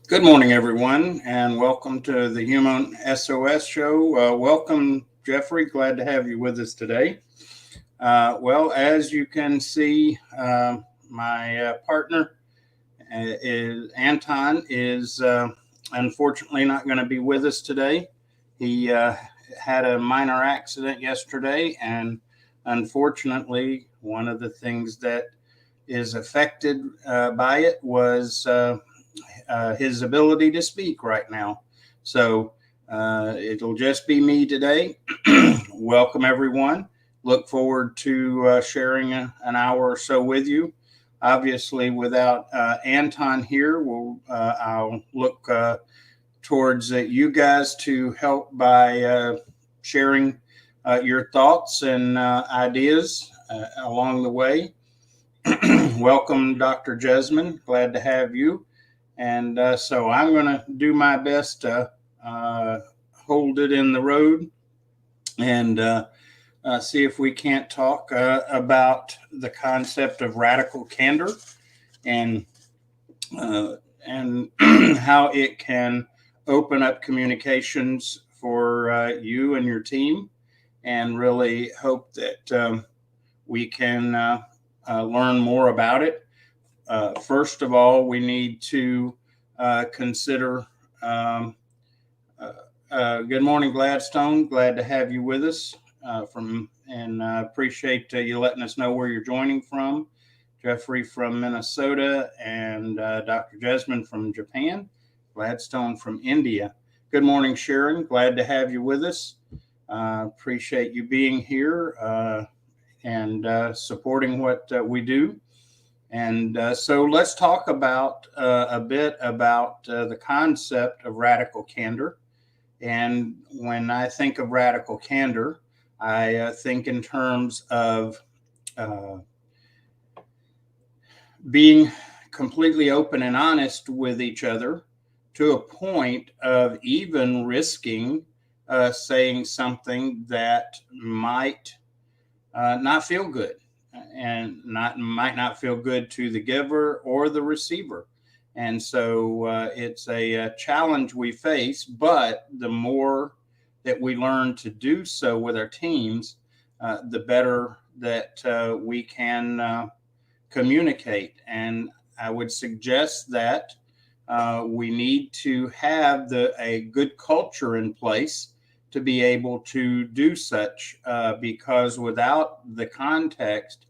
Good morning, everyone, and welcome to the Human SOS Show. Welcome, Jeffrey. Glad to have you with us today. As you can see, my partner is Anton is unfortunately not going to be with us today. He had a minor accident yesterday, and unfortunately, one of the things that is affected by it was his ability to speak right now. So it'll just be me today. Welcome, everyone. Look forward to sharing an hour or so with you. Obviously, without Anton here, I'll look towards you guys to help by sharing your thoughts and ideas along the way. Welcome, Dr. Jesmond. Glad to have you. And so I'm going to do my best to hold it in the road and see if we can't talk about the concept of radical candor and how it can open up communications for you and your team, and really hope that we can learn more about it. First of all, we need to consider. Good morning, Gladstone. Glad to have you with us. Appreciate you letting us know where you're joining from. Jeffrey from Minnesota and Dr. Jesmond from Japan. Gladstone from India. Good morning, Sharon. Glad to have you with us. Appreciate you being here and supporting what we do. And so let's talk about a bit about the concept of radical candor. And when I think of radical candor, I think in terms of being completely open and honest with each other to a point of even risking saying something that might not feel good and might not feel good to the giver or the receiver. And so it's a challenge we face, but the more that we learn to do so with our teams, the better that we can communicate. And I would suggest that we need to have a good culture in place to be able to do such, because without the context,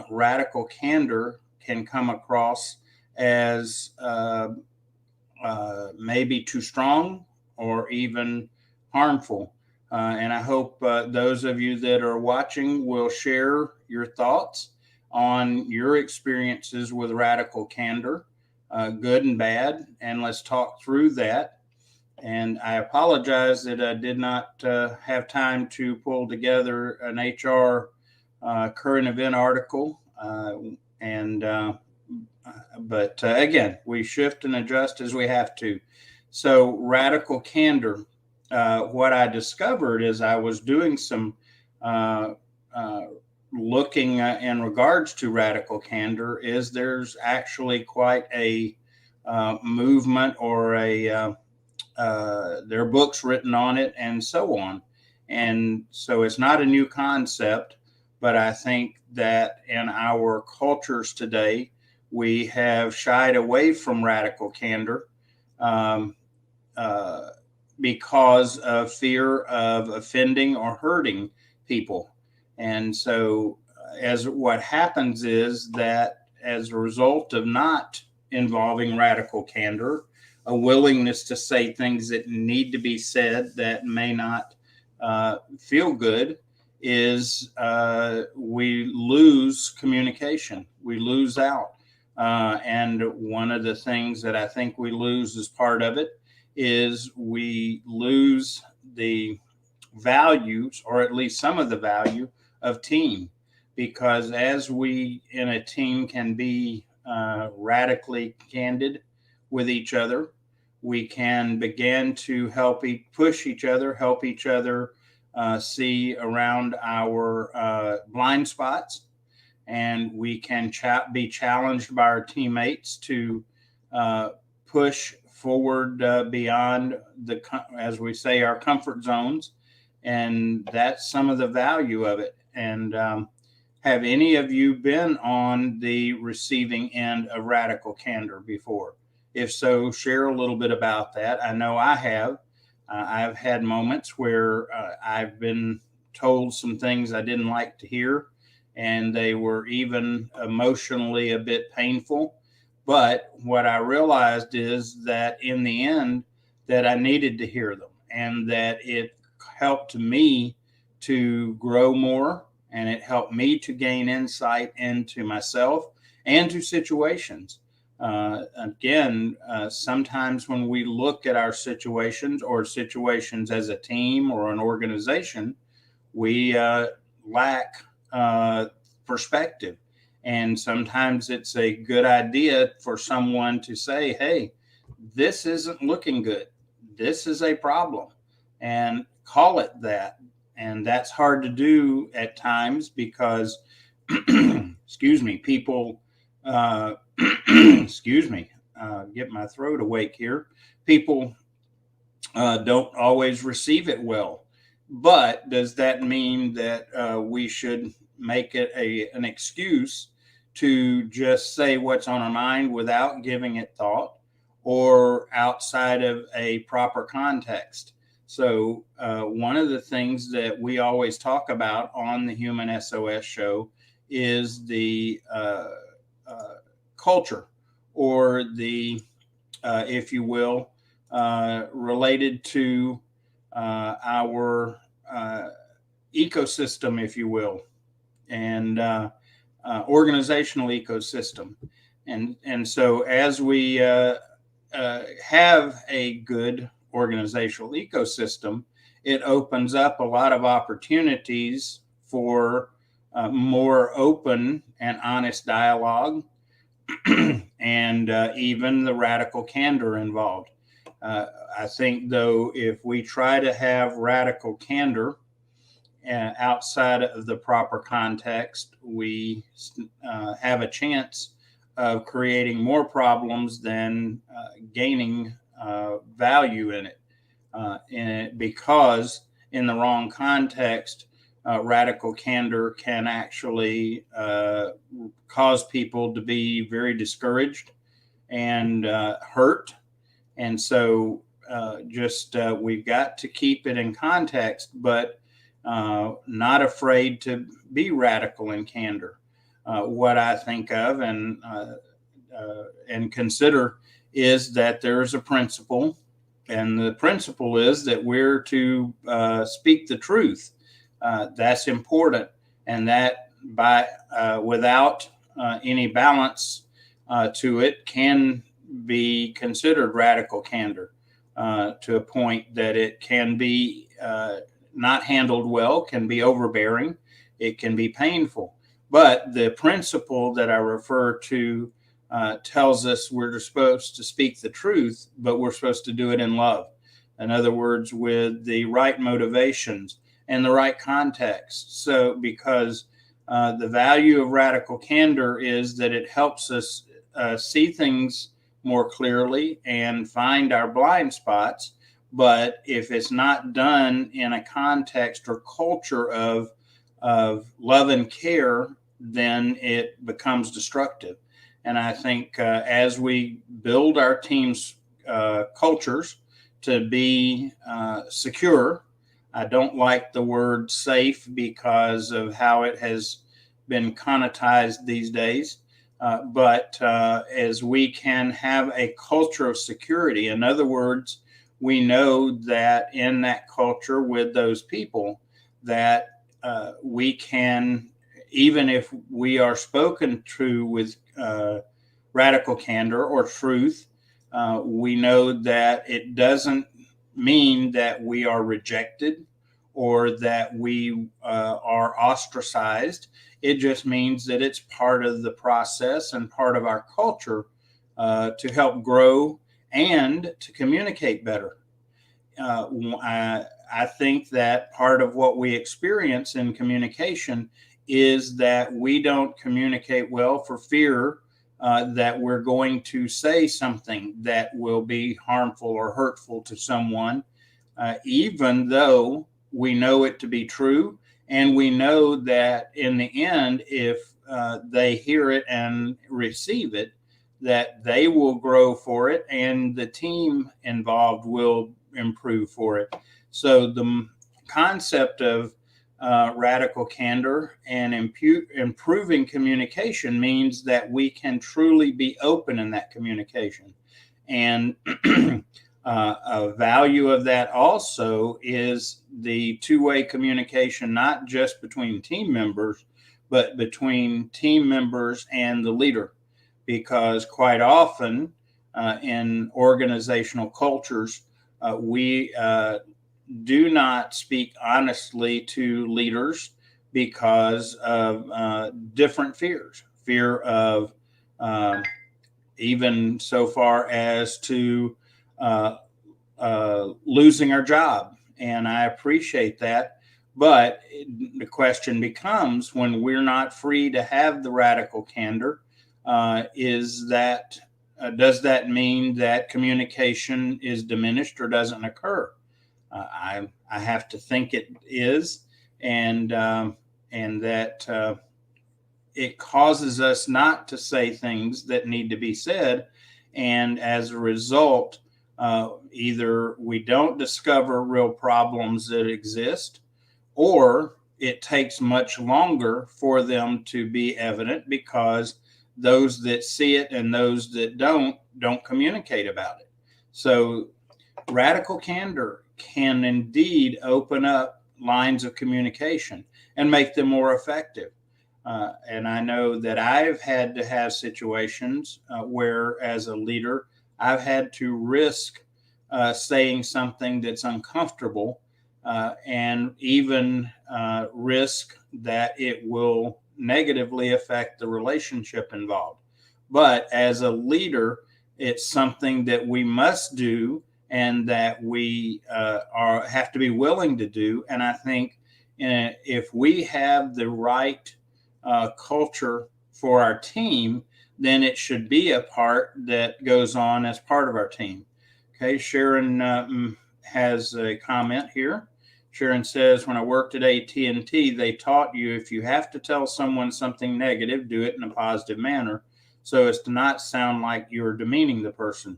radical candor can come across as maybe too strong or even harmful. And I hope those of you that are watching will share your thoughts on your experiences with radical candor, good and bad, and let's talk through that. And I apologize that I did not have time to pull together an HR current event article. But again, we shift and adjust as we have to. So radical candor, what I discovered as I was doing some looking in regards to radical candor is there's actually quite a movement or there are books written on it and so on. And so it's not a new concept, but I think that in our cultures today, we have shied away from radical candor because of fear of offending or hurting people. And so as what happens is that as a result of not involving radical candor, a willingness to say things that need to be said that may not feel good, is we lose communication. We lose out. And one of the things that I think we lose as part of it is we lose the values, or at least some of the value of team. Because as we in a team can be radically candid with each other, we can begin to push each other, help each other see around our blind spots, and we can be challenged by our teammates to push forward beyond as we say, our comfort zones. And that's some of the value of it. And have any of you been on the receiving end of radical candor before? If so, share a little bit about that. I know I have. I've had moments where I've been told some things I didn't like to hear, and they were even emotionally a bit painful. But what I realized is that in the end, that I needed to hear them, and that it helped me to grow more, and it helped me to gain insight into myself and to situations. Sometimes when we look at our situations or situations as a team or an organization, we lack perspective. And sometimes it's a good idea for someone to say, hey, this isn't looking good. This is a problem, and call it that. And that's hard to do at times because, excuse me, people, excuse me, get my throat awake here. People don't always receive it well. But does that mean that we should make it an excuse to just say what's on our mind without giving it thought or outside of a proper context? So one of the things that we always talk about on the Human SOS show is the culture, or the, if you will, related to our ecosystem, if you will, and organizational ecosystem. And so as we have a good organizational ecosystem, it opens up a lot of opportunities for more open and honest dialogue, and even the radical candor involved. I think, though, if we try to have radical candor outside of the proper context, we have a chance of creating more problems than gaining value in it. Because in the wrong context, radical candor can actually cause people to be very discouraged and hurt. And so we've got to keep it in context, but not afraid to be radical in candor. What I think of and consider is that there's a principle, and the principle is that we're to speak the truth. That's important, and that without any balance to it can be considered radical candor, to a point that it can be not handled well, can be overbearing, it can be painful. But the principle that I refer to tells us we're supposed to speak the truth, but we're supposed to do it in love. In other words, with the right motivations and the right context. So because the value of radical candor is that it helps us see things more clearly and find our blind spots. But if it's not done in a context or culture of love and care, then it becomes destructive. And I think as we build our team's cultures to be secure, I don't like the word safe because of how it has been connotized these days. But as we can have a culture of security, in other words, we know that in that culture with those people that we can, even if we are spoken to with radical candor or truth, we know that it doesn't mean that we are rejected or that we are ostracized. It just means that it's part of the process and part of our culture to help grow and to communicate better. I think that part of what we experience in communication is that we don't communicate well for fear that we're going to say something that will be harmful or hurtful to someone, even though we know it to be true. And we know that in the end, if they hear it and receive it, that they will grow for it and the team involved will improve for it. So the concept of radical candor and improving communication means that we can truly be open in that communication. And a value of that also is the two-way communication, not just between team members, but between team members and the leader. Because quite often in organizational cultures, we do not speak honestly to leaders because of different fears. Fear of even so far as to losing our job. And I appreciate that. But the question becomes, when we're not free to have the radical candor, does that mean that communication is diminished or doesn't occur? I have to think it is, and that it causes us not to say things that need to be said, and as a result, either we don't discover real problems that exist, or it takes much longer for them to be evident because those that see it and those that don't communicate about it. So radical candor can indeed open up lines of communication and make them more effective. And I know that I've had to have situations where, as a leader, I've had to risk saying something that's uncomfortable, and even risk that it will negatively affect the relationship involved. But as a leader, it's something that we must do and that we have to be willing to do. And I think if we have the right culture for our team, then it should be a part that goes on as part of our team. Okay, Sharon has a comment here. Sharon says, when I worked at AT&T, they taught you if you have to tell someone something negative, do it in a positive manner so as to not sound like you're demeaning the person.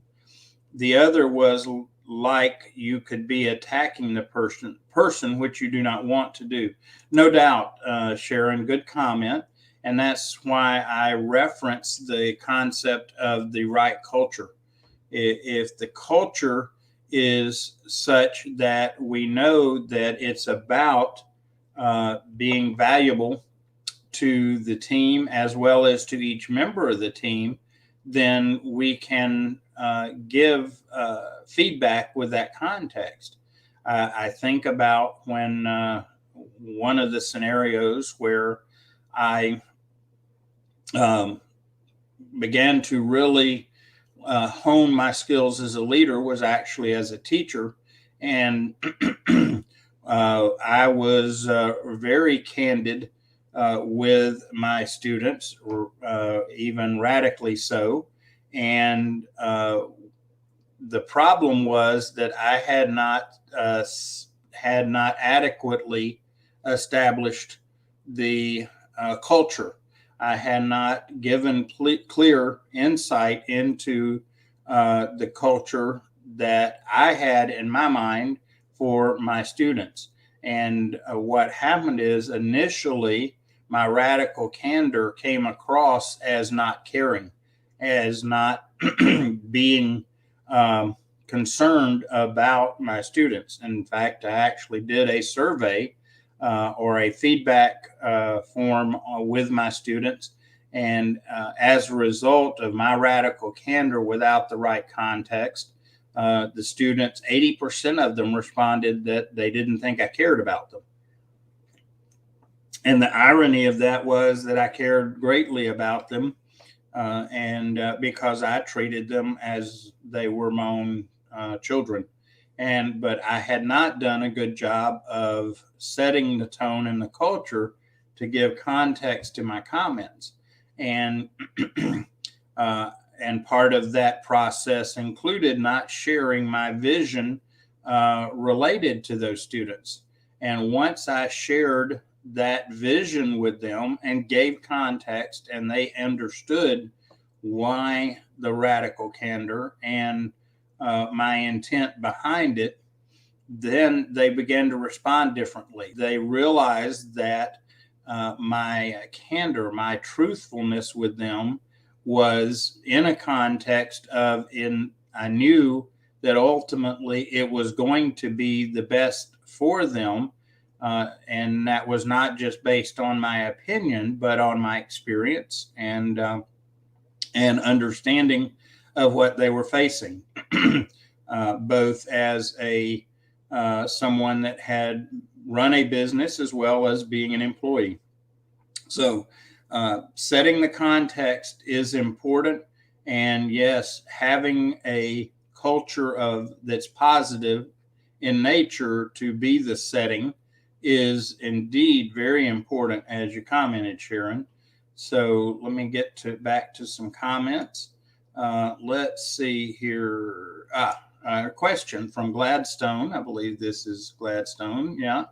The other was like you could be attacking the person, which you do not want to do. No doubt, Sharon, good comment. And that's why I reference the concept of the right culture. If the culture is such that we know that it's about being valuable to the team as well as to each member of the team, then we can give feedback with that context. I think about when one of the scenarios where I began to really hone my skills as a leader was actually as a teacher. And I was very candid with my students, even radically so. And the problem was that I had not adequately established the culture. I had not given clear insight into the culture that I had in my mind for my students. And what happened is, initially, my radical candor came across as not caring, as not being concerned about my students. In fact, I actually did a survey or a feedback form with my students. And as a result of my radical candor without the right context, the students, 80% of them responded that they didn't think I cared about them. And the irony of that was that I cared greatly about them, and because I treated them as they were my own children. But I had not done a good job of setting the tone and the culture to give context to my comments. And And part of that process included not sharing my vision related to those students. And once I shared that vision with them and gave context, and they understood why the radical candor and my intent behind it, then they began to respond differently. They realized that my candor, my truthfulness with them was in a context of I knew that ultimately it was going to be the best for them. And that was not just based on my opinion, but on my experience and understanding of what they were facing, both as a someone that had run a business as well as being an employee. So setting the context is important. And yes, having a culture that's positive in nature to be the setting is indeed very important, as you commented, Sharon. So let me get back to some comments. Let's see here. A question from Gladstone. I believe this is Gladstone. Yeah.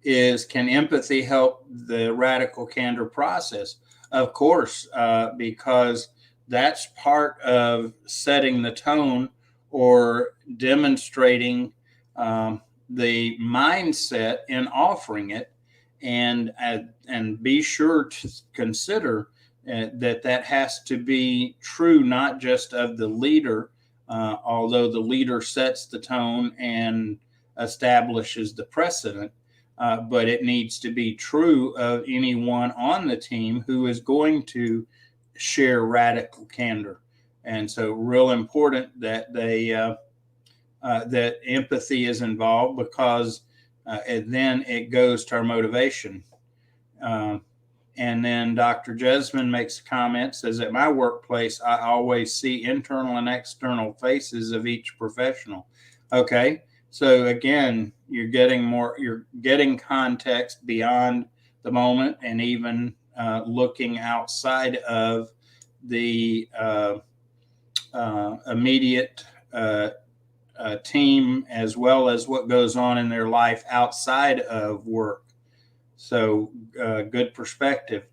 Is can empathy help the radical candor process? Of course, because that's part of setting the tone or demonstrating the mindset in offering it, and be sure to consider that has to be true not just of the leader, although the leader sets the tone and establishes the precedent. But it needs to be true of anyone on the team who is going to share radical candor. And so real important that that empathy is involved, because and then it goes to our motivation. And then Dr. Jesmond makes a comment, says, at my workplace, I always see internal and external faces of each professional. Okay. So again, you're getting context beyond the moment, and even looking outside of the immediate team, as well as what goes on in their life outside of work. So good perspective.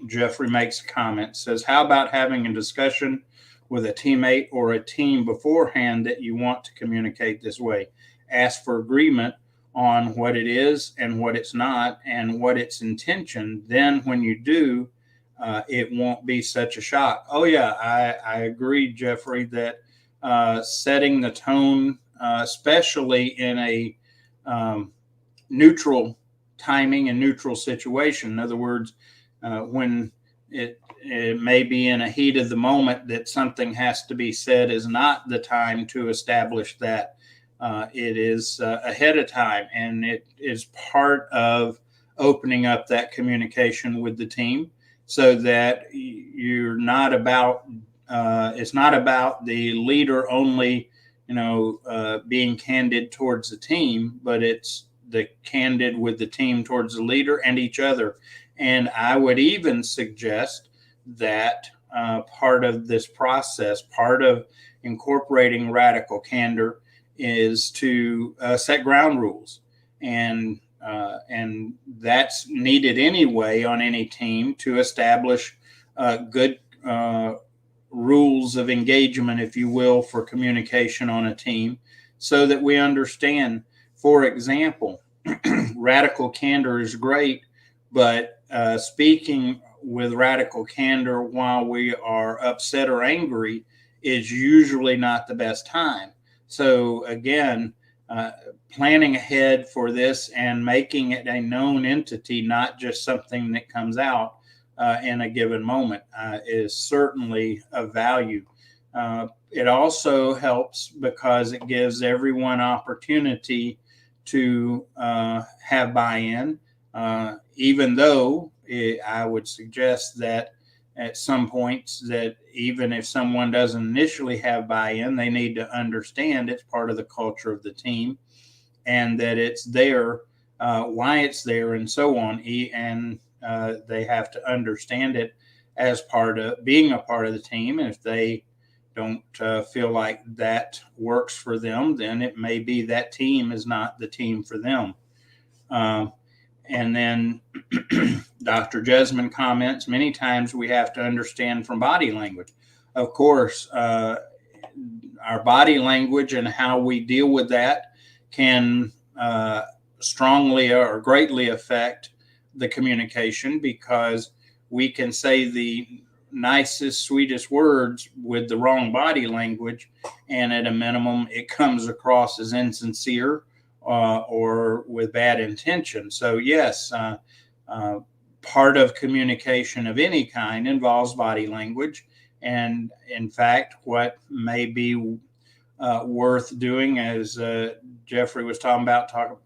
Jeffrey makes a comment, says, how about having a discussion with a teammate or a team beforehand that you want to communicate this way? Ask for agreement on what it is and what it's not and what its intention. Then when you do, it won't be such a shock. Oh yeah, I agree, Jeffrey, that setting the tone, especially in a neutral timing and neutral situation. In other words, when it may be in a heat of the moment that something has to be said, is not the time to establish that. It is ahead of time, and it is part of opening up that communication with the team, so that you're not about it's not about the leader only, being candid towards the team, but it's the candid with the team towards the leader and each other. And I would even suggest that part of this process, part of incorporating radical candor, is to set ground rules. And that's needed anyway on any team, to establish good rules of engagement, if you will, for communication on a team, so that we understand. For example, radical candor is great, but speaking with radical candor while we are upset or angry is usually not the best time. So again, planning ahead for this and making it a known entity, not just something that comes out in a given moment, is certainly of value. It also helps because it gives everyone opportunity to have buy-in, even though I would suggest that at some points, that even if someone doesn't initially have buy-in, they need to understand it's part of the culture of the team, and that it's there, why it's there, and so on. And they have to understand it as part of being a part of the team. And if they don't feel like that works for them, then it may be that team is not the team for them. And then Dr. Jesmond comments, many times we have to understand from body language. Of course, our body language and how we deal with that can strongly or greatly affect the communication, because we can say the nicest, sweetest words with the wrong body language, and at a minimum, it comes across as insincere or with bad intention. So yes, part of communication of any kind involves body language. And in fact, what may be worth doing, as Jeffrey was talking about,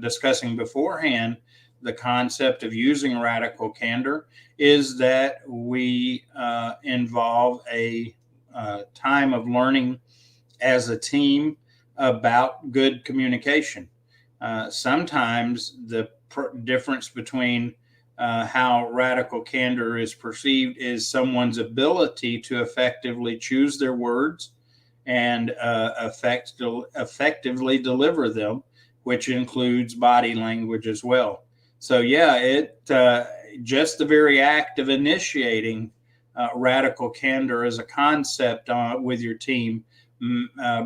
discussing beforehand, the concept of using radical candor, is that we involve a time of learning as a team about good communication. Sometimes the difference between how radical candor is perceived is someone's ability to effectively choose their words and effectively deliver them, which includes body language as well. So yeah, just the very act of initiating radical candor as a concept with your team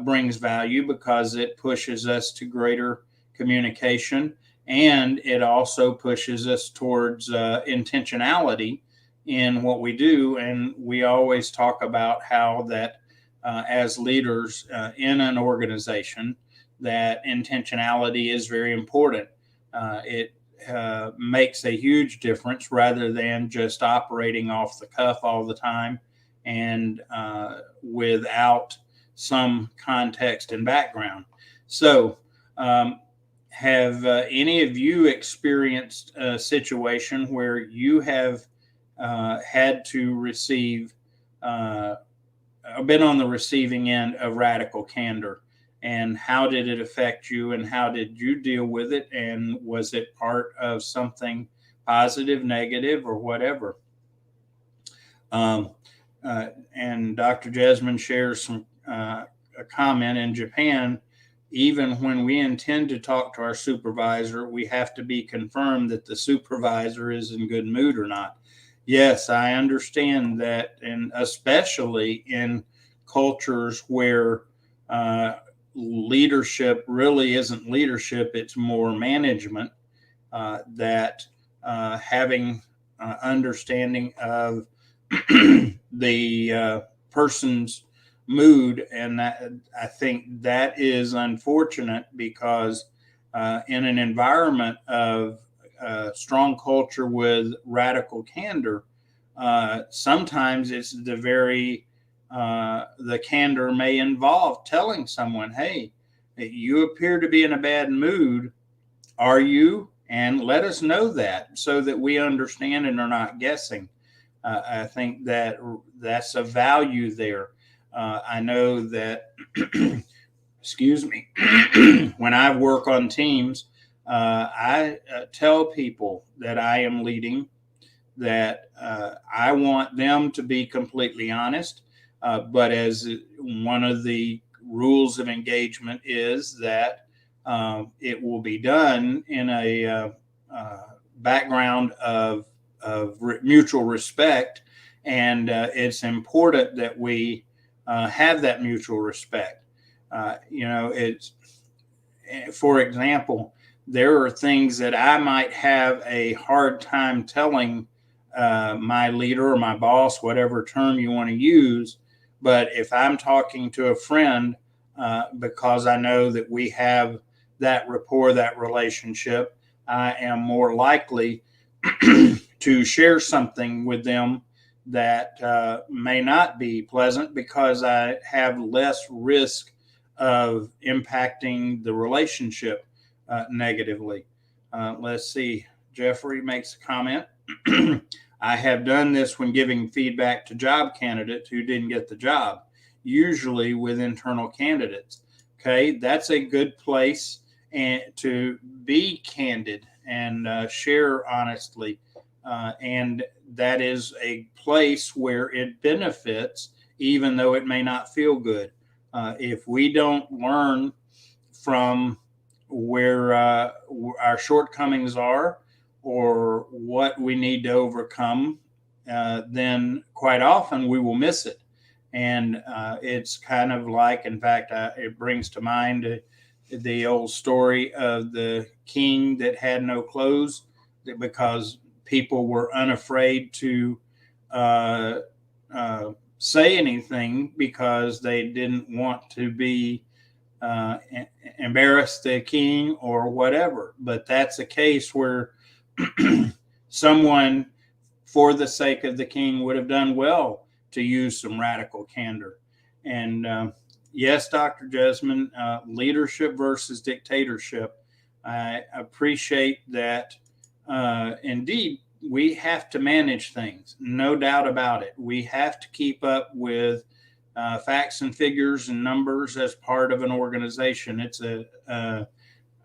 brings value, because it pushes us to greater communication, and it also pushes us towards intentionality in what we do. And we always talk about how that as leaders in an organization, that intentionality is very important. It makes a huge difference, rather than just operating off the cuff all the time and without some context and background. So have any of you experienced a situation where you have had to receive, been on the receiving end of radical candor? And how did it affect you, and how did you deal with it? And was it part of something positive, negative, or whatever? And Dr. Jesmond shares some a comment: in Japan, even when we intend to talk to our supervisor, we have to be confirmed that the supervisor is in good mood or not. Yes, I understand that, and especially in cultures where leadership really isn't leadership, it's more management, that having understanding of the person's mood. And that, I think that is unfortunate, because in an environment of strong culture with radical candor, sometimes it's the candor may involve telling someone, hey, you appear to be in a bad mood. Are you? And let us know that, so that we understand and are not guessing. I think that that's a value there. I know that, excuse me, when I work on teams, I tell people that I am leading that I want them to be completely honest. But as one of the rules of engagement is that it will be done in a background of mutual respect. And it's important that we have that mutual respect. It's, for example, there are things that I might have a hard time telling my leader or my boss, whatever term you want to use. But if I'm talking to a friend, because I know that we have that rapport, that relationship, I am more likely to share something with them that may not be pleasant, because I have less risk of impacting the relationship negatively. Let's see. Jeffrey makes a comment. I have done this when giving feedback to job candidates who didn't get the job, usually with internal candidates. Okay, that's a good place and to be candid and share honestly. And that is a place where it benefits, even though it may not feel good. If we don't learn from where our shortcomings are or what we need to overcome, then quite often we will miss it. And it's kind of like, in fact, it brings to mind the old story of the king that had no clothes because people were unafraid to uh, say anything because they didn't want to be uh, embarrass the king or whatever. But that's a case where someone, for the sake of the king, would have done well to use some radical candor. And yes, Dr. Jesmond, leadership versus dictatorship. I appreciate that. Indeed, we have to manage things, no doubt about it. We have to keep up with facts and figures and numbers as part of an organization. It's a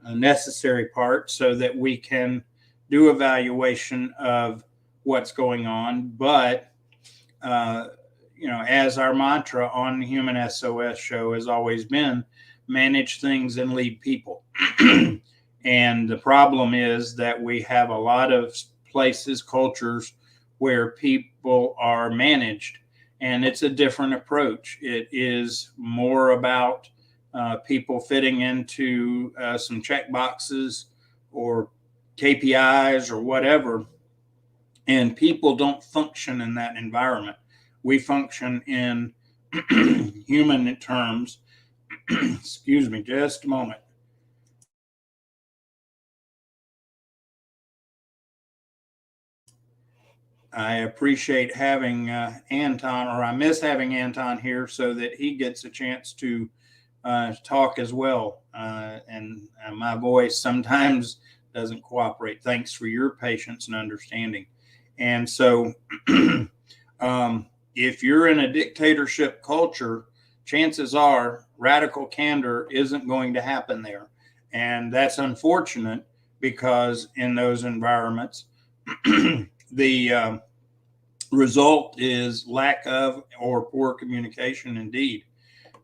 necessary part so that we can do evaluation of what's going on. But as our mantra on the Human SOS show has always been, manage things and lead people. And the problem is that we have a lot of places, cultures where people are managed, and it's a different approach. It is more about people fitting into some check boxes or KPIs or whatever, and people don't function in that environment. We function in human terms. Excuse me, just a moment. I appreciate having Anton, or I miss having Anton here so that he gets a chance to talk as well. And my voice sometimes doesn't cooperate. Thanks for your patience and understanding. And so, if you're in a dictatorship culture, chances are radical candor isn't going to happen there. And that's unfortunate because in those environments, the result is lack of or poor communication indeed.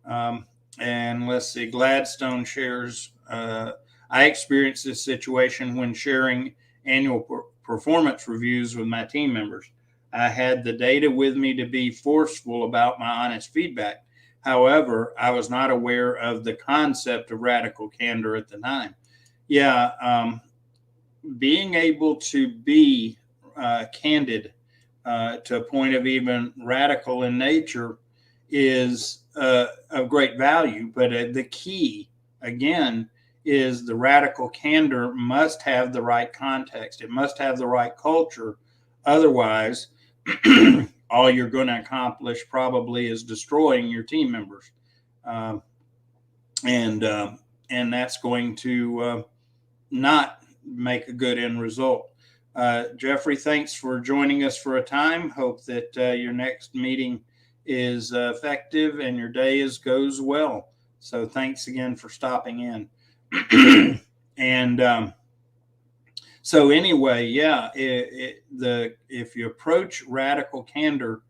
And let's see, Gladstone shares, I experienced this situation when sharing annual performance reviews with my team members. I had the data with me to be forceful about my honest feedback. However, I was not aware of the concept of radical candor at the time. Yeah, being able to be candid to a point of even radical in nature is of great value. But the key, again, is the radical candor must have the right context. It must have the right culture. Otherwise, all you're going to accomplish probably is destroying your team members. And that's going to not make a good end result. Jeffrey, thanks for joining us for a time. Hope that your next meeting is effective and your day goes well. So thanks again for stopping in. And so anyway, yeah, if you approach radical candor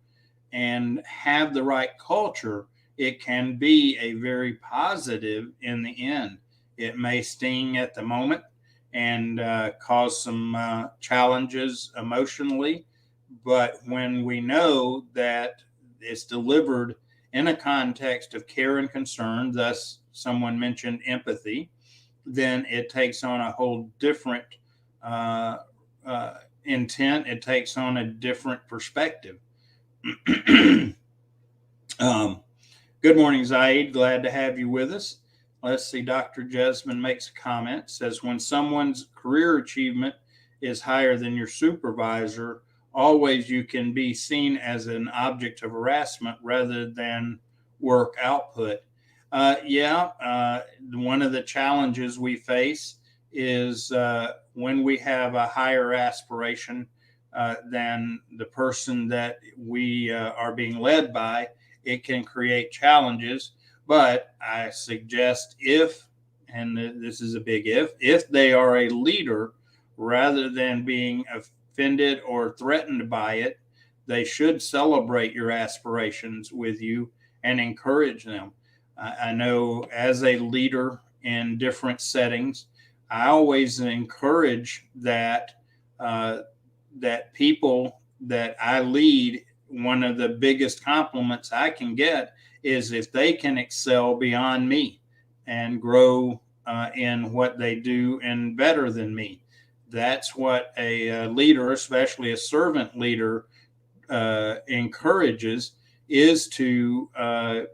and have the right culture, it can be a very positive in the end. It may sting at the moment and cause some challenges emotionally. But when we know that it's delivered in a context of care and concern, thus someone mentioned empathy, then it takes on a whole different intent. It takes on a different perspective. Good morning, Zaid. Glad to have you with us. Let's see, Dr. Jesmond makes a comment, says, when someone's career achievement is higher than your supervisor, always you can be seen as an object of harassment rather than work output. One of the challenges we face is when we have a higher aspiration than the person that we are being led by, it can create challenges. But I suggest and this is a big if they are a leader rather than being offended or threatened by it, they should celebrate your aspirations with you and encourage them. I know as a leader in different settings, I always encourage that that people that I lead, one of the biggest compliments I can get is if they can excel beyond me and grow in what they do and better than me. That's what a leader, especially a servant leader, encourages, is to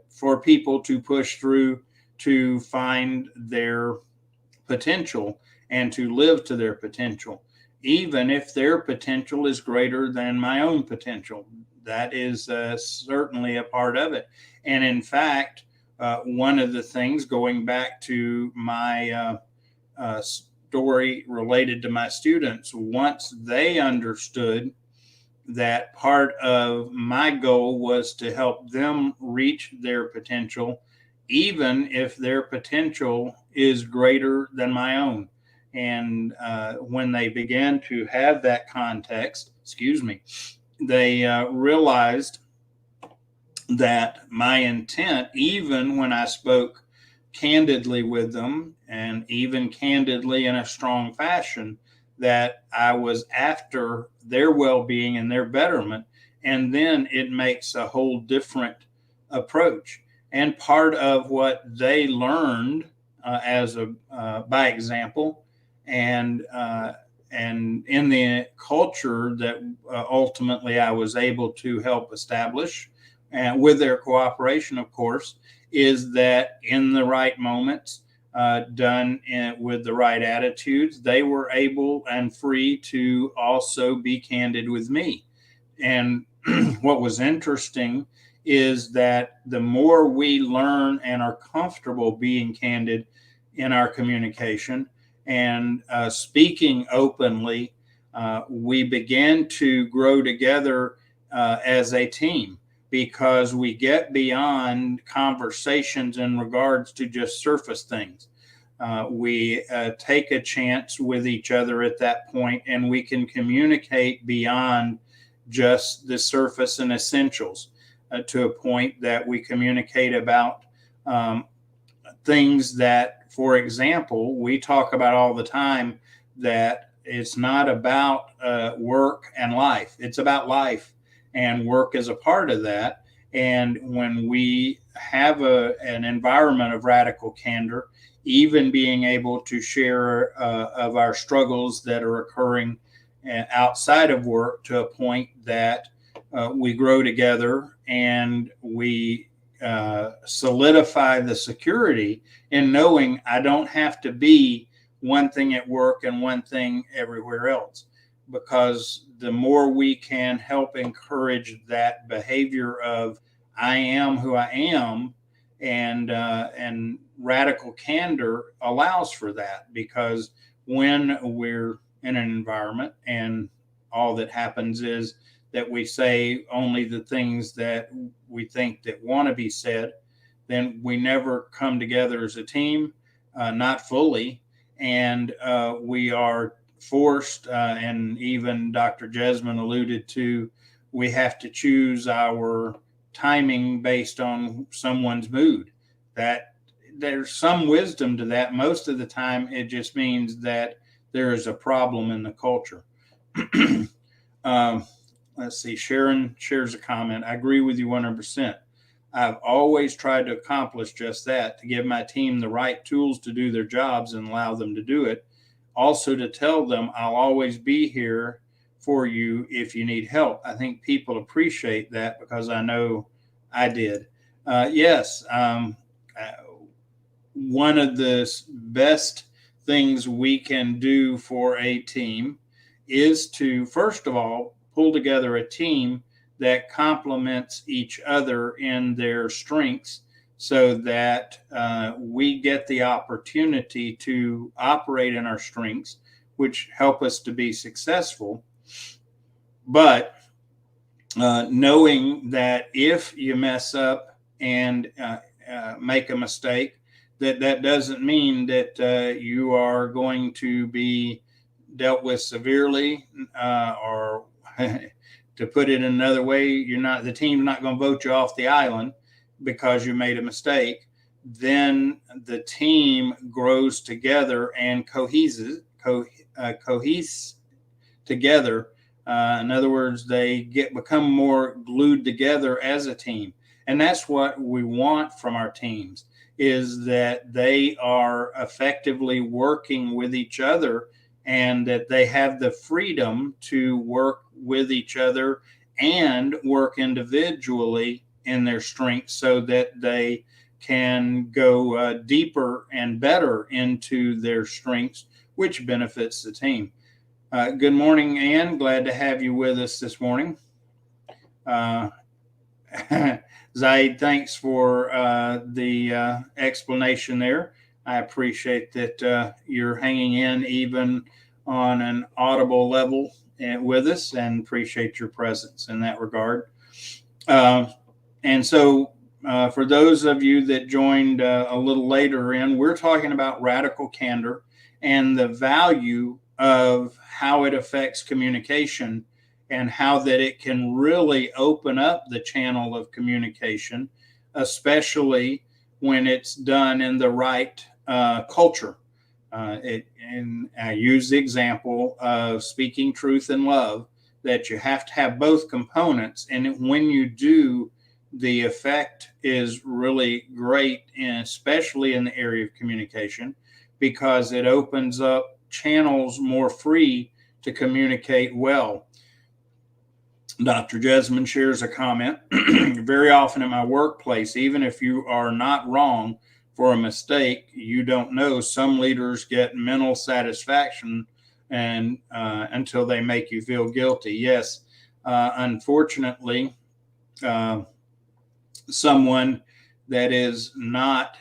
for people to push through to find their potential and to live to their potential, even if their potential is greater than my own potential. That is certainly a part of it. And in fact, one of the things, going back to my story related to my students, once they understood that part of my goal was to help them reach their potential, even if their potential is greater than my own. And when they began to have that context, they realized that my intent, even when I spoke candidly with them and even candidly in a strong fashion, that I was after their well-being and their betterment. And then it makes a whole different approach. And part of what they learned as a by example, and in the culture that ultimately I was able to help establish, and with their cooperation, of course, is that in the right moments, done with the right attitudes, they were able and free to also be candid with me. And what was interesting is that the more we learn and are comfortable being candid in our communication and speaking openly, we begin to grow together as a team, because we get beyond conversations in regards to just surface things. We take a chance with each other at that point, and we can communicate beyond just the surface and essentials to a point that we communicate about things that, for example, we talk about all the time, that it's not about work and life. It's about life, and work is a part of that. And when we have an environment of radical candor, even being able to share of our struggles that are occurring outside of work, to a point that we grow together and we solidify the security in knowing I don't have to be one thing at work and one thing everywhere else. Because the more we can help encourage that behavior of I am who I am, and radical candor allows for that. Because when we're in an environment and all that happens is that we say only the things that we think that want to be said, then we never come together as a team, not fully, and we are forced, and even Dr. Jesmond alluded to, we have to choose our timing based on someone's mood. That there's some wisdom to that. Most of the time, it just means that there is a problem in the culture. Let's see. Sharon shares a comment. I agree with you 100%. I've always tried to accomplish just that, to give my team the right tools to do their jobs and allow them to do it. Also to tell them I'll always be here for you if you need help. I think people appreciate that, because I know I did. Yes. One of the best things we can do for a team is to, first of all, pull together a team that complements each other in their strengths, so that we get the opportunity to operate in our strengths, which help us to be successful. But knowing that if you mess up and make a mistake, that doesn't mean that you are going to be dealt with severely, or to put it another way, the team's not going to vote you off the island because you made a mistake. Then the team grows together and coheses together. In other words, they become more glued together as a team. And that's what we want from our teams, is that they are effectively working with each other and that they have the freedom to work with each other and work individually in their strengths so that they can go deeper and better into their strengths, which benefits the team. Good morning, Ann. Glad to have you with us this morning. Zaid, thanks for the explanation there. I appreciate that you're hanging in even on an audible level with us, and appreciate your presence in that regard. And so for those of you that joined a little later in, we're talking about radical candor and the value of how it affects communication, and how that it can really open up the channel of communication, especially when it's done in the right culture. And I use the example of speaking truth and love, that you have to have both components. And when you do, the effect is really great, and especially in the area of communication, because it opens up channels more free to communicate well. Dr. Jesmond shares a comment. Very often in my workplace, even if you are not wrong for a mistake you don't know, some leaders get mental satisfaction and until they make you feel guilty. Yes, unfortunately, someone that is not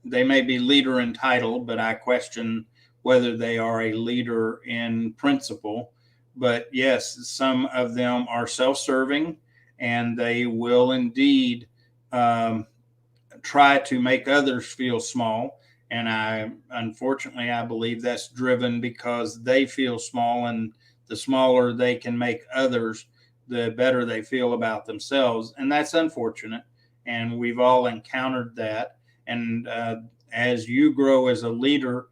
they may be leader in title, but I question whether they are a leader in principle. But yes, some of them are self-serving, and they will indeed try to make others feel small. And unfortunately, I believe that's driven because they feel small, and the smaller they can make others, the better they feel about themselves. And that's unfortunate. And we've all encountered that. And as you grow as a leader,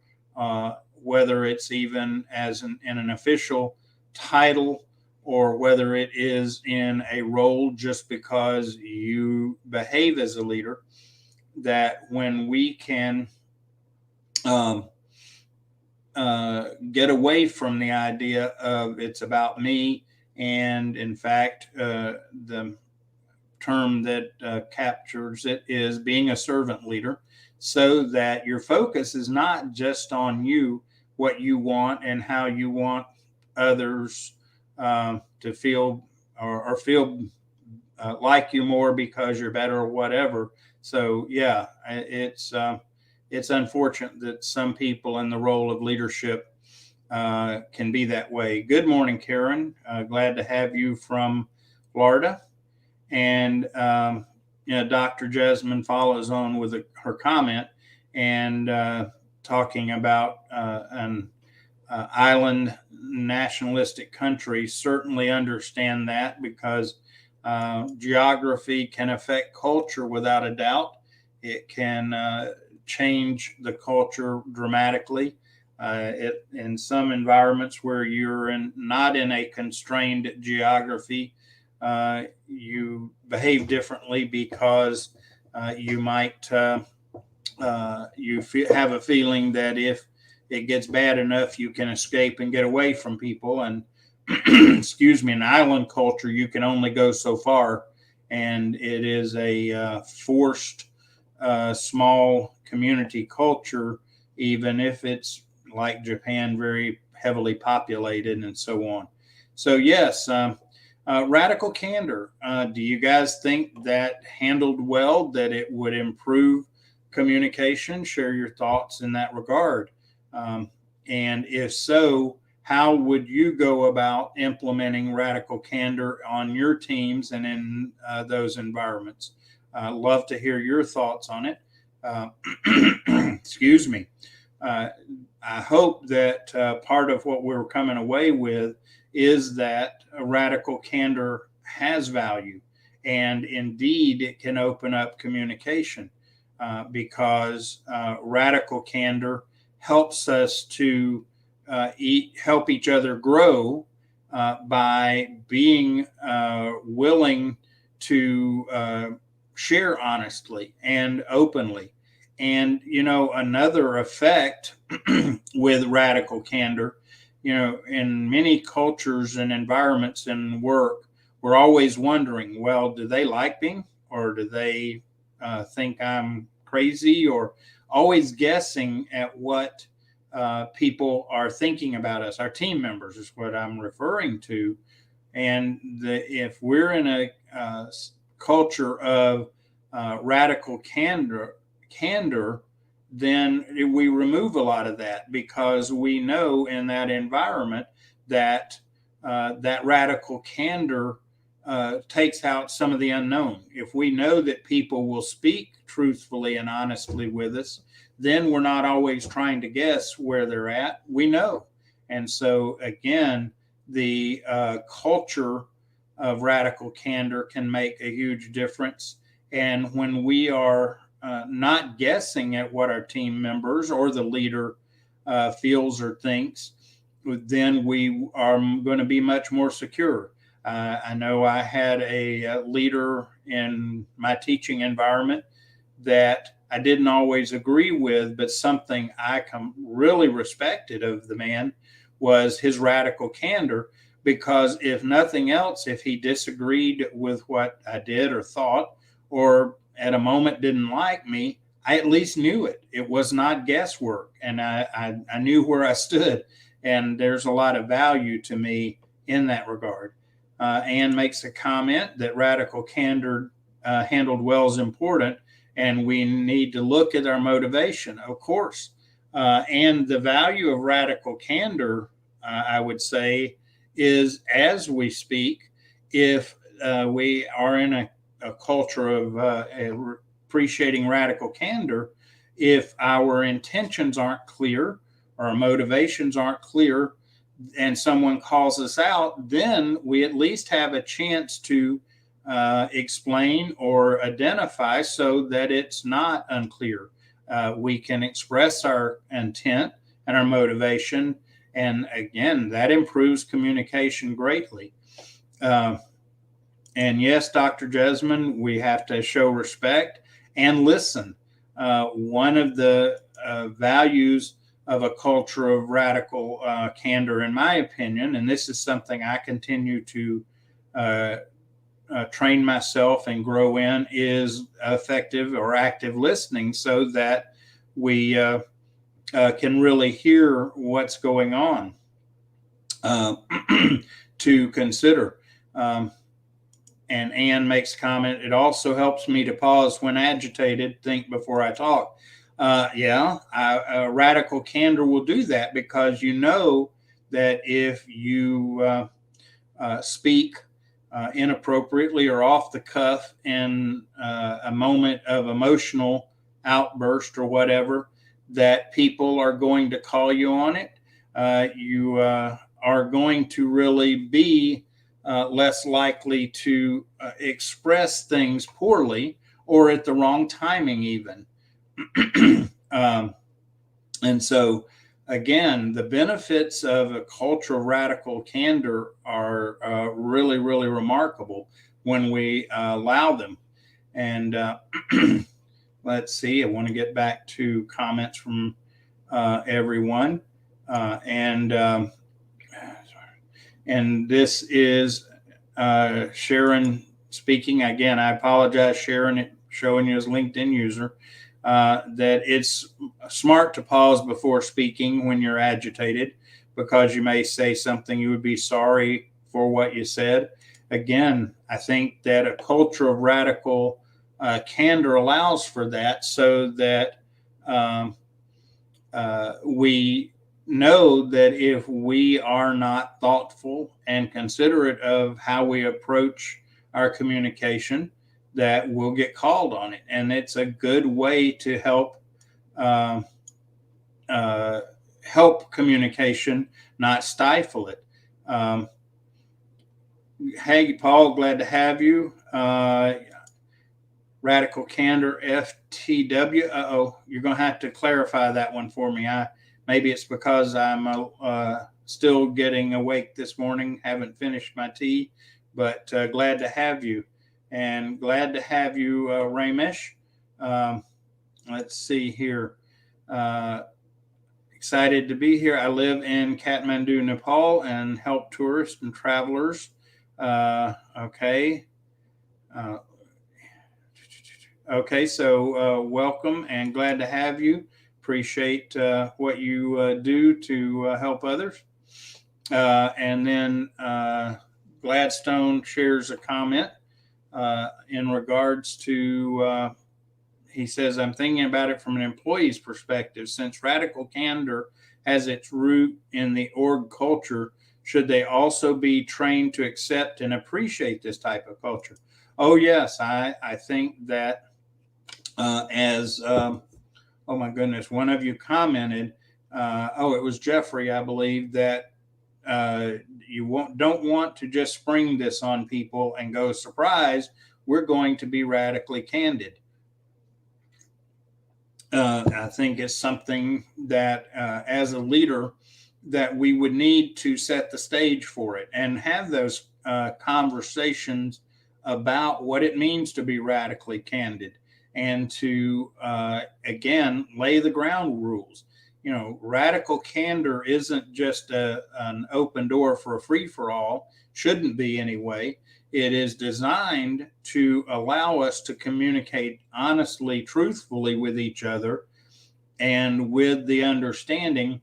whether it's even as in an official title, or whether it is in a role just because you behave as a leader, that when we can get away from the idea of it's about me, and in fact, the term that captures it is being a servant leader, so that your focus is not just on you, what you want and how you want others to feel or feel like you more because you're better or whatever. So yeah, it's unfortunate that some people in the role of leadership can be that way. Good morning, Karen. Glad to have you from Florida. And Dr. Jesmond follows on with her comment and talking about an island nationalistic country. Certainly understand that, because geography can affect culture without a doubt. It can change the culture dramatically. In some environments where you're not in a constrained geography, you behave differently because you might have a feeling that if it gets bad enough, you can escape and get away from people. And excuse me, in island culture, you can only go so far, and it is a forced small community culture, even if it's like Japan, very heavily populated and so on. So yes, radical candor. Do you guys think that handled well, that it would improve communication? Share your thoughts in that regard. And if so, how would you go about implementing radical candor on your teams and in those environments? Love to hear your thoughts on it. Excuse me. I hope that part of what we're coming away with is that a radical candor has value, and indeed it can open up communication because radical candor helps us to help each other grow by being willing to share honestly and openly. And, another effect with radical candor, in many cultures and environments and work, we're always wondering, well, do they like me, or do they think I'm crazy, or always guessing at what people are thinking about us. Our team members is what I'm referring to. And if we're in a culture of radical candor, then we remove a lot of that, because we know in that environment that that radical candor takes out some of the unknown. If we know that people will speak truthfully and honestly with us, then we're not always trying to guess where they're at. We know. And so, again, the culture of radical candor can make a huge difference. And when we are not guessing at what our team members or the leader feels or thinks, then we are going to be much more secure. I know I had a leader in my teaching environment that I didn't always agree with, but something I really respected of the man was his radical candor, because if nothing else, if he disagreed with what I did or thought, or at a moment didn't like me, I at least knew it. It was not guesswork, and I knew where I stood. And there's a lot of value to me in that regard. Anne makes a comment that radical candor handled well is important, and we need to look at our motivation, of course. And the value of radical candor, I would say, is as we speak, if we are in a culture of appreciating radical candor, if our intentions aren't clear, or our motivations aren't clear, and someone calls us out, then we at least have a chance to explain or identify so that it's not unclear. We can express our intent and our motivation. And again, that improves communication greatly. And yes, Dr. Jesmond, we have to show respect and listen. One of the values of a culture of radical candor, in my opinion, and this is something I continue to train myself and grow in, is effective or active listening, so that we can really hear what's going on to consider. And Anne makes a comment, it also helps me to pause when agitated, think before I talk. Radical candor will do that, because you know that if you speak inappropriately or off the cuff in a moment of emotional outburst or whatever, that people are going to call you on it. You are going to really be less likely to express things poorly or at the wrong timing even. And so, again, the benefits of a culture of radical candor are really, really remarkable when we allow them. And let's see, I want to get back to comments from everyone. And this is Sharon speaking. Again, I apologize, Sharon, showing you as LinkedIn user. That it's smart to pause before speaking when you're agitated, because you may say something you would be sorry for what you said. Again, I think that a culture of radical candor allows for that, so that we know that if we are not thoughtful and considerate of how we approach our communication, that we'll get called on it. And it's a good way to help help communication, not stifle it. Um, hey, Paul, glad to have you. Radical Candor FTW. You're going to have to clarify that one for me. Maybe it's because I'm still getting awake this morning, haven't finished my tea, but glad to have you. And glad to have you, Ramesh. Let's see here. Excited to be here. I live in Kathmandu, Nepal, and help tourists and travelers. Okay. Okay, so welcome and glad to have you. Appreciate what you do to help others. And then Gladstone shares a comment in regards to, he says, I'm thinking about it from an employee's perspective. Since Radical Candor has its root in the org culture, should they also be trained to accept and appreciate this type of culture? Oh, yes, I think that oh my goodness, one of you commented, it was Jeffrey, I believe, that you don't want to just spring this on people and go, surprise, we're going to be radically candid. I think it's something that as a leader that we would need to set the stage for it and have those conversations about what it means to be radically candid and to, again, lay the ground rules. You know, radical candor isn't just an open door for a free-for-all, shouldn't be anyway. It is designed to allow us to communicate honestly, truthfully with each other, and with the understanding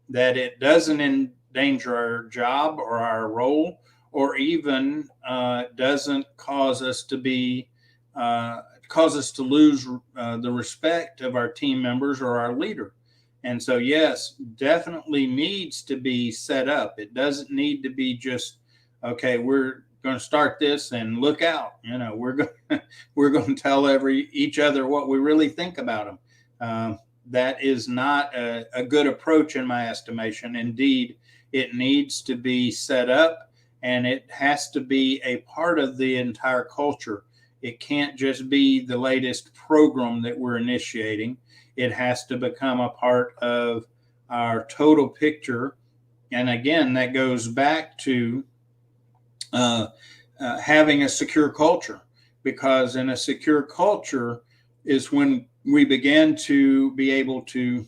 that it doesn't endanger our job or our role, or even doesn't cause us to lose the respect of our team members or our leader. And so, yes, definitely needs to be set up. It doesn't need to be just, okay, we're going to start this and look out. You know, we're going to tell each other what we really think about them. That is not a good approach in my estimation. Indeed, it needs to be set up, and it has to be a part of the entire culture. It can't just be the latest program that we're initiating. It has to become a part of our total picture. And again, that goes back to having a secure culture, because in a secure culture is when we begin to be able to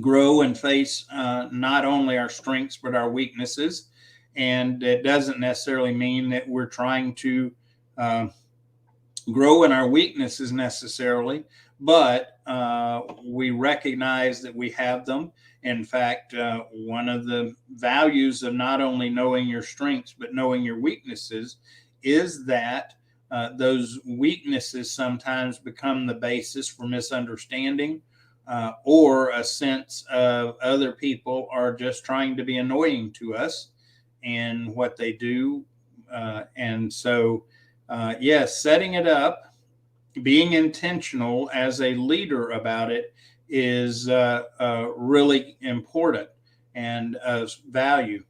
grow and face not only our strengths, but our weaknesses. And it doesn't necessarily mean that we're trying to grow in our weaknesses necessarily, but we recognize that we have them. In fact, one of the values of not only knowing your strengths, but knowing your weaknesses is that those weaknesses sometimes become the basis for misunderstanding or a sense of other people are just trying to be annoying to us and what they do. And so, yes, setting it up, being intentional as a leader about it is really important, and value.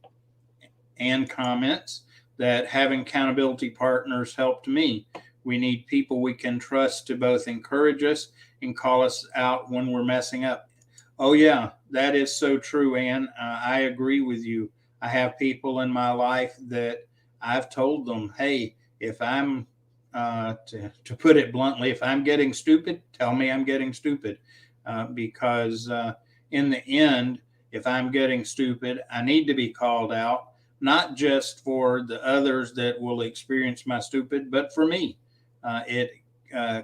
And comments that having accountability partners helped me. We need people we can trust to both encourage us and call us out when we're messing up. Oh, yeah, that is so true, Ann. I agree with you. I have people in my life that I've told them, hey, if I'm, to put it bluntly, if I'm getting stupid, tell me I'm getting stupid. Because in the end, if I'm getting stupid, I need to be called out, not just for the others that will experience my stupid, but for me. It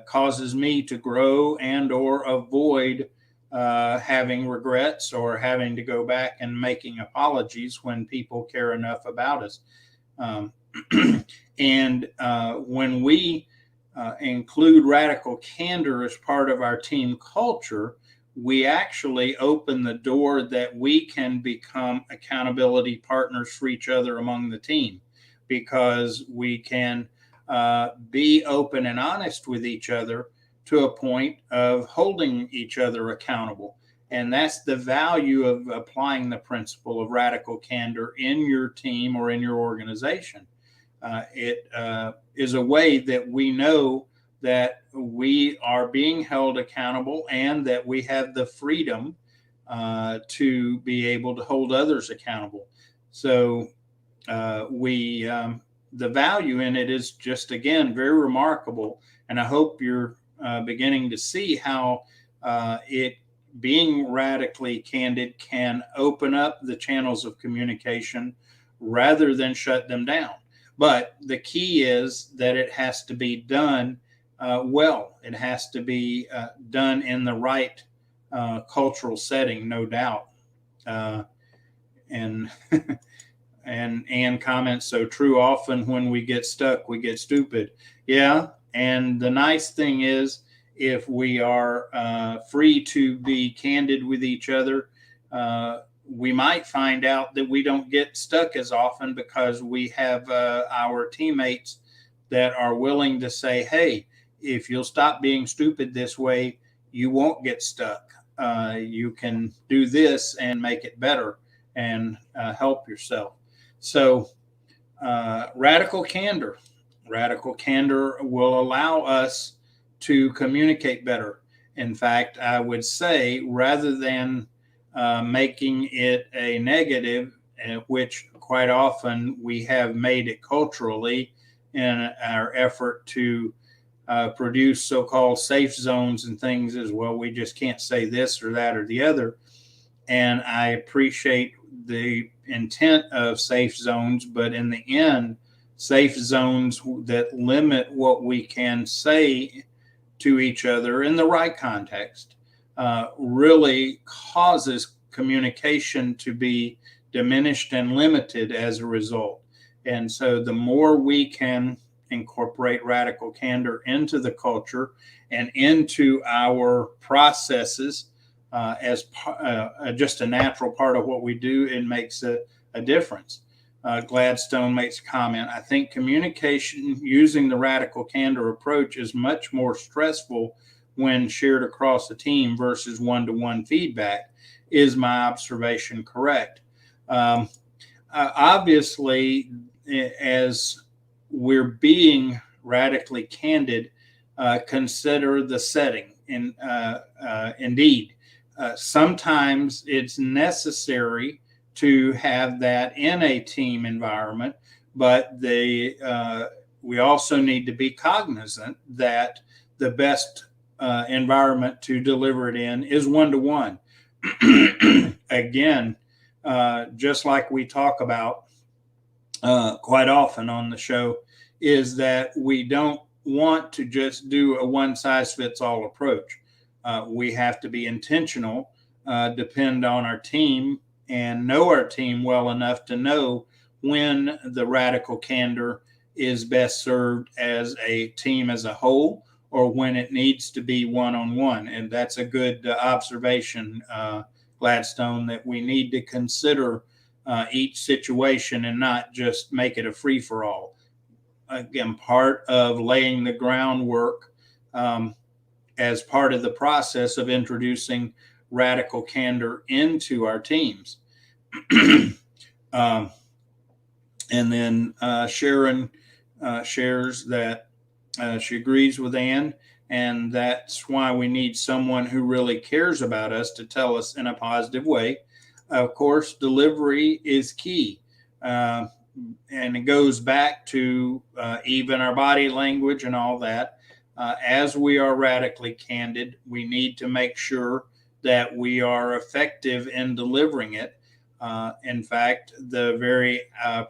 causes me to grow and or avoid having regrets or having to go back and making apologies when people care enough about us. And when we include radical candor as part of our team culture, we actually open the door that we can become accountability partners for each other among the team, because we can be open and honest with each other to a point of holding each other accountable. And that's the value of applying the principle of radical candor in your team or in your organization. It is a way that we know that we are being held accountable and that we have the freedom to be able to hold others accountable. So the value in it is just, again, very remarkable. And I hope you're beginning to see how it being radically candid can open up the channels of communication rather than shut them down. But the key is that it has to be done well. It has to be done in the right cultural setting, no doubt. And and comments, so true. Often when we get stuck, we get stupid. Yeah. And the nice thing is, if we are free to be candid with each other, we might find out that we don't get stuck as often because we have our teammates that are willing to say, hey, if you'll stop being stupid this way, you won't get stuck. You can do this and make it better and help yourself. So radical candor will allow us to communicate better. In fact, I would say, rather than making it a negative, which quite often we have made it culturally in our effort to produce so-called safe zones and things, as well, we just can't say this or that or the other. And I appreciate the intent of safe zones, but in the end, safe zones that limit what we can say to each other in the right context really causes communication to be diminished and limited as a result. And so the more we can incorporate radical candor into the culture and into our processes, as just a natural part of what we do, it makes a difference. Gladstone makes a comment. I think communication using the radical candor approach is much more stressful when shared across a team versus one-to-one feedback. Is my observation correct? Obviously, as we're being radically candid, consider the setting. Indeed, sometimes it's necessary to have that in a team environment, but we also need to be cognizant that the best environment to deliver it in is one-to-one. Again, just like we talk about quite often on the show, is that we don't want to just do a one-size-fits-all approach. We have to be intentional, depend on our team, and know our team well enough to know when the radical candor is best served as a team as a whole, or when it needs to be one-on-one. And that's a good observation, Gladstone, that we need to consider each situation and not just make it a free-for-all. Again, part of laying the groundwork as part of the process of introducing radical candor into our teams. And then Sharon shares that she agrees with Ann, and that's why we need someone who really cares about us to tell us in a positive way. Of course, delivery is key. And it goes back to even our body language and all that. As we are radically candid, we need to make sure that we are effective in delivering it. In fact, the very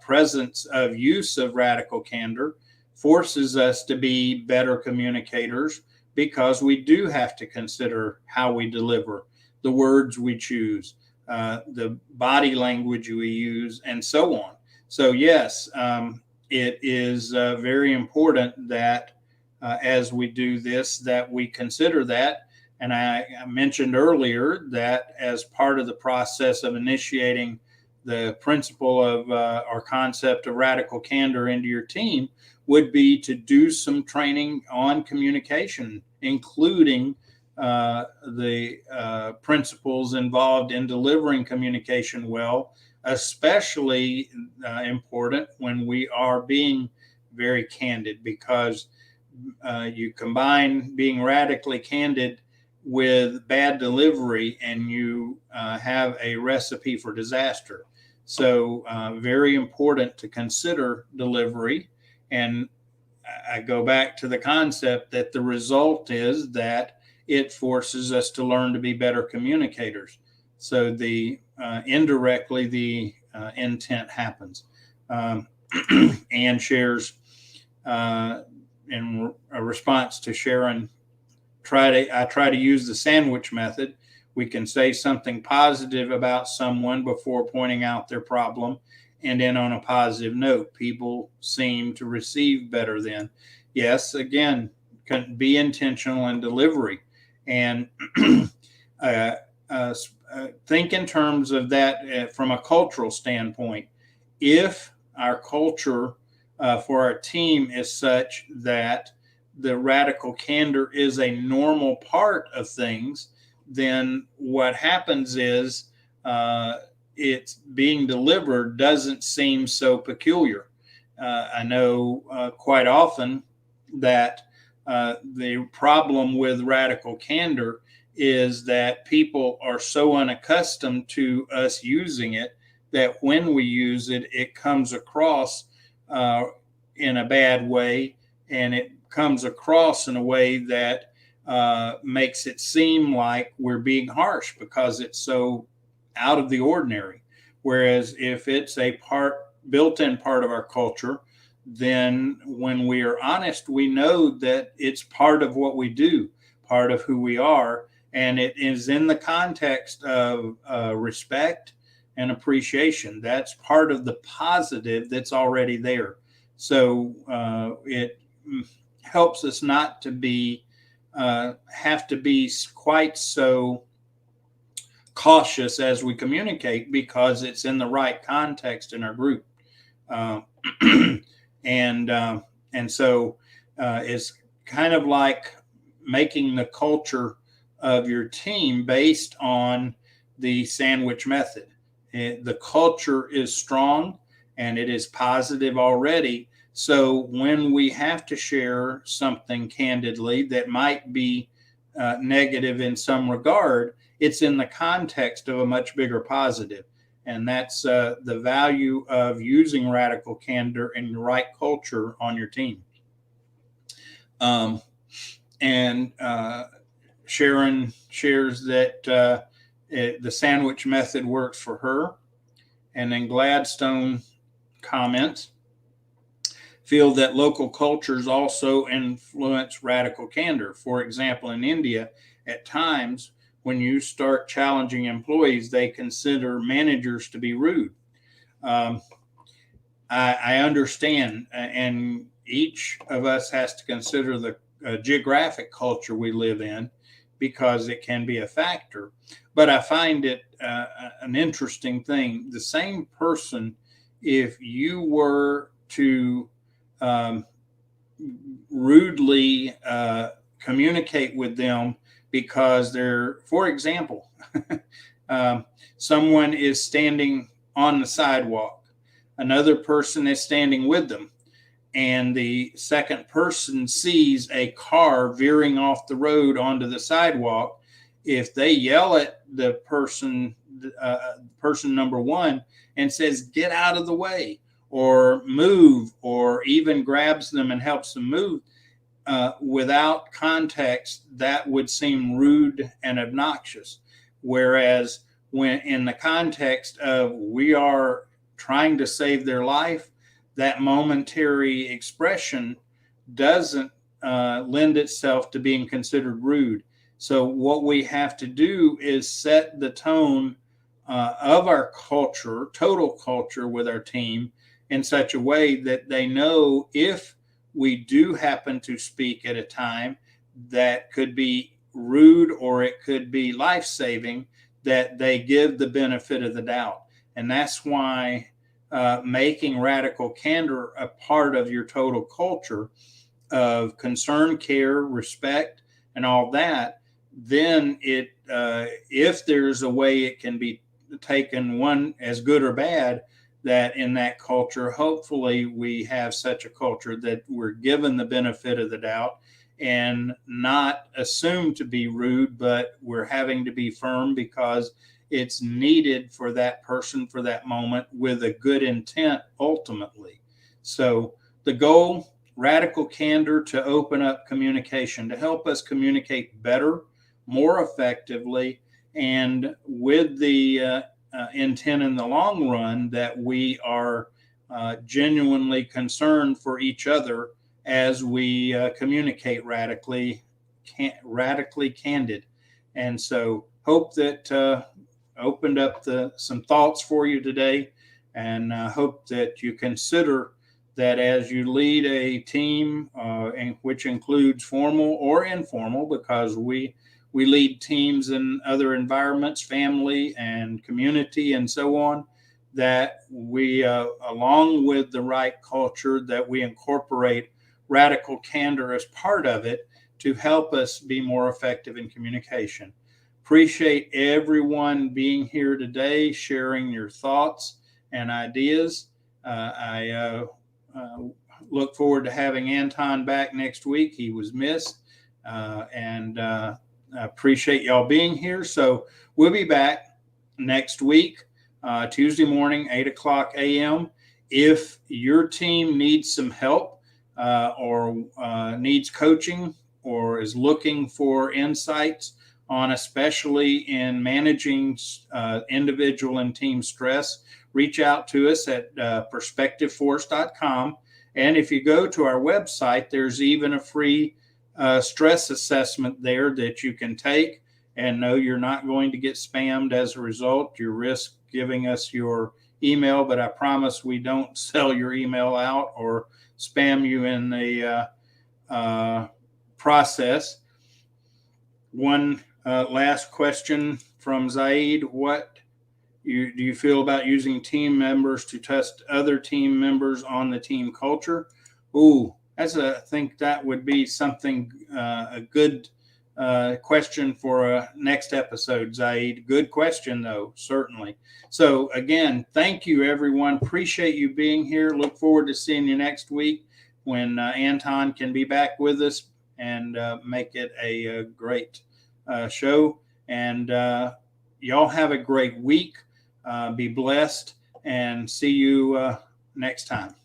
presence of use of radical candor forces us to be better communicators, because we do have to consider how we deliver, the words we choose, the body language we use, and so on. So yes, it is very important that as we do this, that we consider that. And I mentioned earlier that as part of the process of initiating the principle of or concept of radical candor into your team would be to do some training on communication, including the principles involved in delivering communication well, especially important when we are being very candid, because you combine being radically candid with bad delivery and you have a recipe for disaster. So very important to consider delivery. And I go back to the concept that the result is that it forces us to learn to be better communicators. So the indirectly the intent happens. Anne shares in a response to Sharon, I try to use the sandwich method. We can say something positive about someone before pointing out their problem, and then on a positive note. People seem to receive better then. Yes, again, can be intentional in delivery, and think in terms of that from a cultural standpoint. If our culture for our team is such that the radical candor is a normal part of things, then what happens is it's being delivered doesn't seem so peculiar. I know quite often that the problem with radical candor is that people are so unaccustomed to us using it that when we use it, it comes across in a bad way, and it comes across in a way that makes it seem like we're being harsh because it's so out of the ordinary. Whereas if it's a built-in part of our culture, then when we are honest, we know that it's part of what we do, part of who we are, and it is in the context of respect and appreciation. That's part of the positive that's already there. So it helps us not to be have to be quite so cautious as we communicate, because it's in the right context in our group. And so it's kind of like making the culture of your team based on the sandwich method. The culture is strong and it is positive already. So when we have to share something candidly that might be negative in some regard, it's in the context of a much bigger positive. And that's the value of using radical candor in the right culture on your team. And Sharon shares that the sandwich method works for her. And then Gladstone comments, feel that local cultures also influence radical candor. For example, in India, at times when you start challenging employees, they consider managers to be rude. I understand, and each of us has to consider the geographic culture we live in, because it can be a factor. But I find it an interesting thing. The same person, if you were to rudely communicate with them because they're, for example, someone is standing on the sidewalk, another person is standing with them, and the second person sees a car veering off the road onto the sidewalk. If they yell at the person number one and says, "Get out of the way," or "Move," or even grabs them and helps them move, without context, that would seem rude and obnoxious. Whereas when in the context of we are trying to save their life, that momentary expression doesn't lend itself to being considered rude. So what we have to do is set the tone of our culture, total culture with our team, in such a way that they know if we do happen to speak at a time that could be rude or it could be life-saving, that they give the benefit of the doubt. And that's why making radical candor a part of your total culture of concern, care, respect, and all that, then if there's a way it can be taken, one as good or bad, that in that culture, hopefully we have such a culture that we're given the benefit of the doubt and not assumed to be rude, but we're having to be firm because it's needed for that person for that moment with a good intent ultimately. So the goal, radical candor, to open up communication, to help us communicate better, more effectively, and with the intent in the long run that we are genuinely concerned for each other as we communicate radically candid. And so hope that opened up some thoughts for you today, and hope that you consider that as you lead a team, which includes formal or informal, because we lead teams in other environments, family and community and so on, that we, along with the right culture, that we incorporate radical candor as part of it to help us be more effective in communication. Appreciate everyone being here today, sharing your thoughts and ideas. I look forward to having Anton back next week. He was missed, and I appreciate y'all being here. So we'll be back next week, Tuesday morning, 8:00 a.m. If your team needs some help or needs coaching or is looking for insights on especially in managing individual and team stress, reach out to us at prospectiveforce.com. And if you go to our website, there's even a free stress assessment there that you can take, and know you're not going to get spammed as a result. You risk giving us your email, but I promise we don't sell your email out or spam you in the process. One last question from Zaid. What do you feel about using team members to test other team members on the team culture? Ooh, I think that would be something, a good question for a next episode, Zaid. Good question, though, certainly. So again, thank you, everyone. Appreciate you being here. Look forward to seeing you next week when Anton can be back with us and make it a great show. And y'all have a great week. Be blessed, and see you next time.